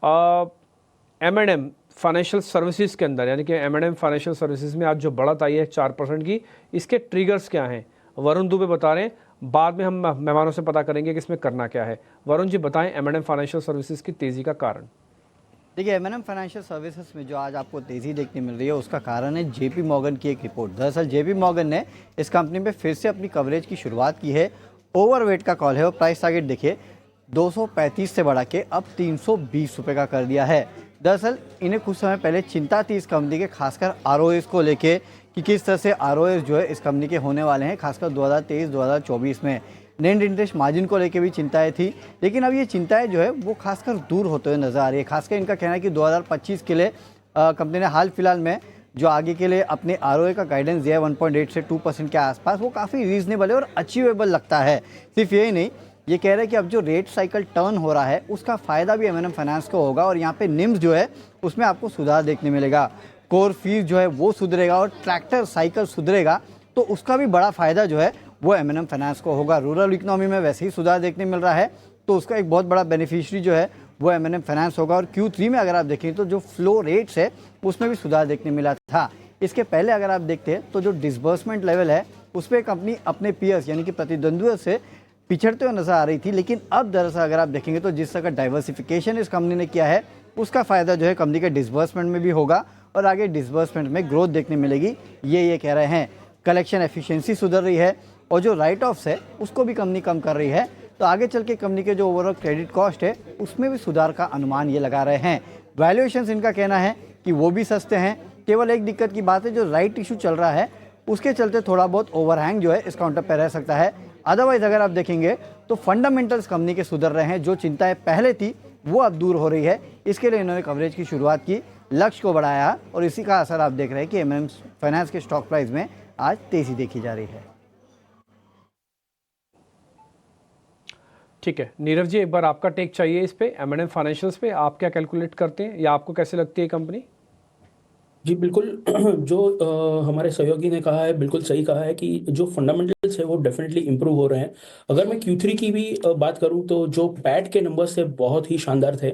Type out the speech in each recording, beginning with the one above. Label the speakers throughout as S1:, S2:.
S1: M&M financial services के अंदर, यानी कि M&M फाइनेंशियल सर्विसेज में आज जो बढ़त आई है 4% की, इसके ट्रिगर्स क्या हैं? वरुण दुबे बता रहे हैं। बाद में हम मेहमानों से पता करेंगे कि इसमें करना क्या है। वरुण जी बताएं M&M फाइनेंशियल सर्विसेज की तेज़ी का कारण।
S2: देखिए, M&M फाइनेंशियल सर्विसेज में जो आज आपको तेज़ी देखने मिल रही है उसका कारण है JP मॉर्गन की एक रिपोर्ट। दरअसल JP मॉर्गन ने इस कंपनी में फिर से अपनी कवरेज की शुरुआत की है। ओवरवेट का कॉल है और प्राइस टारगेट देखिए 235 से बढ़ा के अब 320 रुपये का कर दिया है। दरअसल इन्हें कुछ समय पहले चिंता थी इस कंपनी के, खासकर ROAs को लेके कि किस तरह से ROAs जो है इस कंपनी के होने वाले हैं, खासकर 2023-2024 में। नेट इंटरेस्ट मार्जिन को लेके भी चिंताएं थी, लेकिन अब ये चिंताएं जो है वो खासकर दूर होते हुए नजर आ रही है। खासकर इनका कहना है कि 2025 के लिए कंपनी ने हाल फिलहाल में जो आगे के लिए अपने ROA का गाइडेंस दिया है 1.8 से 2% के आसपास, वो काफ़ी रीजनेबल है और अचीवेबल लगता है। सिर्फ यही नहीं, ये कह रहे हैं कि अब जो रेट साइकिल टर्न हो रहा है उसका फ़ायदा भी M&M फाइनेंस को होगा और यहाँ पे निम्स जो है उसमें आपको सुधार देखने मिलेगा। कोर फीस जो है वो सुधरेगा और ट्रैक्टर साइकिल सुधरेगा, तो उसका भी बड़ा फ़ायदा जो है वो M&M फाइनेंस को होगा। रूरल इकोनॉमी में वैसे ही सुधार देखने मिल रहा है, तो उसका एक बहुत बड़ा बेनिफिशियरी जो है वो M&M फाइनेंस होगा। और Q3 में अगर आप देखें तो जो फ्लो रेट्स है उसमें भी सुधार देखने मिला था। इसके पहले अगर आप देखते हैं तो जो डिसबर्समेंट लेवल है उस पर कंपनी अपने पीयर्स यानी कि प्रतिद्वंद्वियों से पिछड़ते हुए नजर आ रही थी, लेकिन अब दरअसल अगर आप देखेंगे तो जिस तरह का डाइवर्सिफिकेशन इस कंपनी ने किया है उसका फ़ायदा जो है कंपनी के डिसबर्समेंट में भी होगा और आगे डिसबर्समेंट में ग्रोथ देखने मिलेगी, ये कह रहे हैं। कलेक्शन एफिशिएंसी सुधर रही है और जो राइट ऑफ्स है उसको भी कंपनी कम कर रही है, तो आगे चल के कंपनी के जो ओवरऑल क्रेडिट कॉस्ट है उसमें भी सुधार का अनुमान ये लगा रहे हैं। वैल्यूएशंस इनका कहना है कि वो भी सस्ते हैं। केवल एक दिक्कत की बात है, जो राइट इशू चल रहा है उसके चलते थोड़ा बहुत ओवरहैंग जो है इस काउंटर पर रह सकता है। अदरवाइज अगर आप देखेंगे तो फंडामेंटल्स कंपनी के सुधर रहे हैं, जो चिंताएं पहले थी वो अब दूर हो रही है। इसके लिए इन्होंने कवरेज की शुरुआत की, लक्ष्य को बढ़ाया और इसी का असर आप देख रहे हैं कि M&M फाइनेंस के स्टॉक प्राइस में आज तेजी देखी जा रही है।
S1: ठीक है नीरव जी, एक बार आपका टेक चाहिए इस पे M&M फाइनेंशियल्स पे। आप क्या कैलकुलेट करते हैं या आपको कैसे लगती है कंपनी?
S3: जी बिल्कुल। जो हमारे सहयोगी ने कहा है बिल्कुल सही कहा है कि जो फंडामेंटल्स है वो डेफिनेटली इंप्रूव हो रहे हैं। अगर मैं Q3 की भी बात करूं तो जो पैट के नंबर्स थे बहुत ही शानदार थे।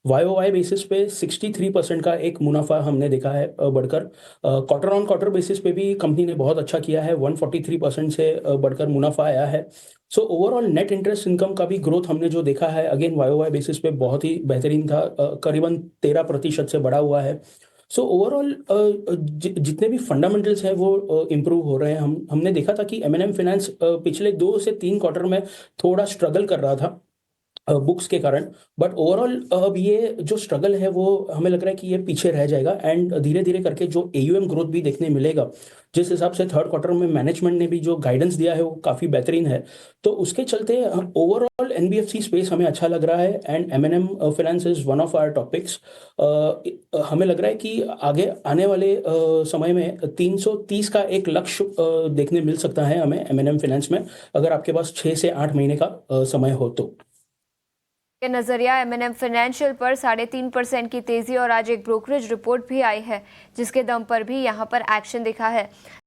S3: YOY बेसिस पे 63% का एक मुनाफा हमने देखा है बढ़कर। क्वार्टर ऑन क्वार्टर बेसिस पे भी कंपनी ने बहुत अच्छा किया है, 143% से बढ़कर मुनाफा आया है। So overall net interest income का भी ग्रोथ हमने जो देखा है अगेन YOY बेसिस पे बहुत ही बेहतरीन था, करीबन 13% से बढ़ा हुआ है। सो ओवरऑल जितने भी फंडामेंटल्स हैं वो इम्प्रूव हो रहे हैं। हमने देखा था कि M&M फाइनेंस पिछले 2 से 3 क्वार्टर में थोड़ा स्ट्रगल कर रहा था बुक्स के कारण, बट ओवरऑल अब ये जो स्ट्रगल है वो हमें लग रहा है कि ये पीछे रह जाएगा एंड धीरे धीरे करके जो AUM ग्रोथ भी देखने मिलेगा, जिस हिसाब से थर्ड क्वार्टर में मैनेजमेंट ने भी जो गाइडेंस दिया है वो काफ़ी बेहतरीन है। तो उसके चलते ओवरऑल NBFC स्पेस हमें अच्छा लग रहा है and M&M finance is one of our topics. हमें लग रहा है कि आगे आने वाले समय में 330 का एक लक्ष्य देखने मिल सकता है हमें M&M फाइनेंस में, अगर आपके पास 6 से 8 महीने का समय हो तो।
S4: के नजरिया M&M फाइनेंशियल पर 3.5% की तेजी और आज एक ब्रोकरेज रिपोर्ट भी आई है जिसके दम पर भी यहां पर एक्शन दिखा है।